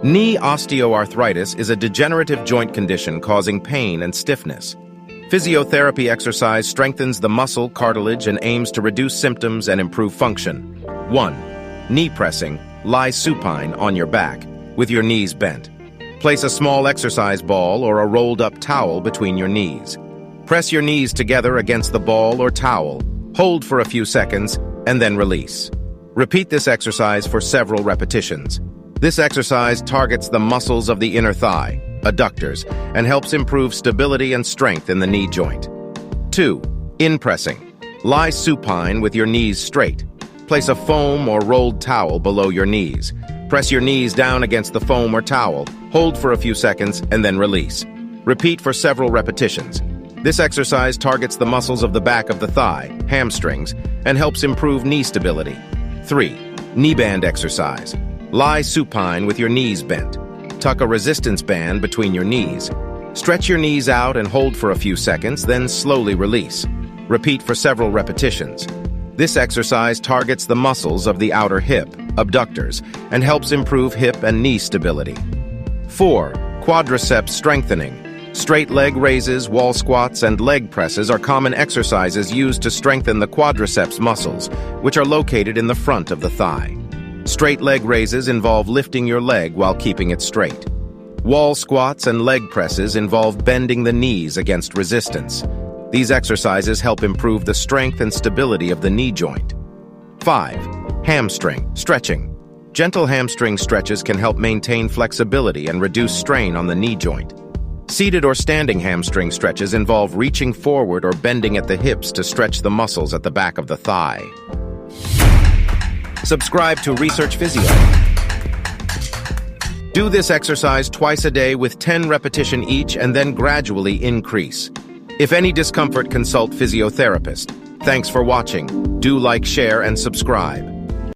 Knee osteoarthritis is a degenerative joint condition causing pain and stiffness. Physiotherapy exercise strengthens the muscle, cartilage, and aims to reduce symptoms and improve function. 1. Knee pressing. Lie supine on your back, with your knees bent. Place a small exercise ball or a rolled-up towel between your knees. Press your knees together against the ball or towel, hold for a few seconds, and then release. Repeat this exercise for several repetitions. This exercise targets the muscles of the inner thigh, adductors, and helps improve stability and strength in the knee joint. 2. In pressing. Lie supine with your knees straight. Place a foam or rolled towel below your knees. Press your knees down against the foam or towel, hold for a few seconds, and then release. Repeat for several repetitions. This exercise targets the muscles of the back of the thigh, hamstrings, and helps improve knee stability. 3. Knee band exercise. Lie supine with your knees bent. Tuck a resistance band between your knees. Stretch your knees out and hold for a few seconds, then slowly release. Repeat for several repetitions. This exercise targets the muscles of the outer hip, abductors, and helps improve hip and knee stability. 4. Quadriceps strengthening. Straight leg raises, wall squats, and leg presses are common exercises used to strengthen the quadriceps muscles, which are located in the front of the thigh. Straight leg raises involve lifting your leg while keeping it straight. Wall squats and leg presses involve bending the knees against resistance. These exercises help improve the strength and stability of the knee joint. 5. Hamstring stretching. Gentle hamstring stretches can help maintain flexibility and reduce strain on the knee joint. Seated or standing hamstring stretches involve reaching forward or bending at the hips to stretch the muscles at the back of the thigh. Subscribe to Research Physio. Do this exercise twice a day with 10 repetition each and then gradually increase. If any discomfort, consult physiotherapist. Thanks for watching. Do like, share, and subscribe.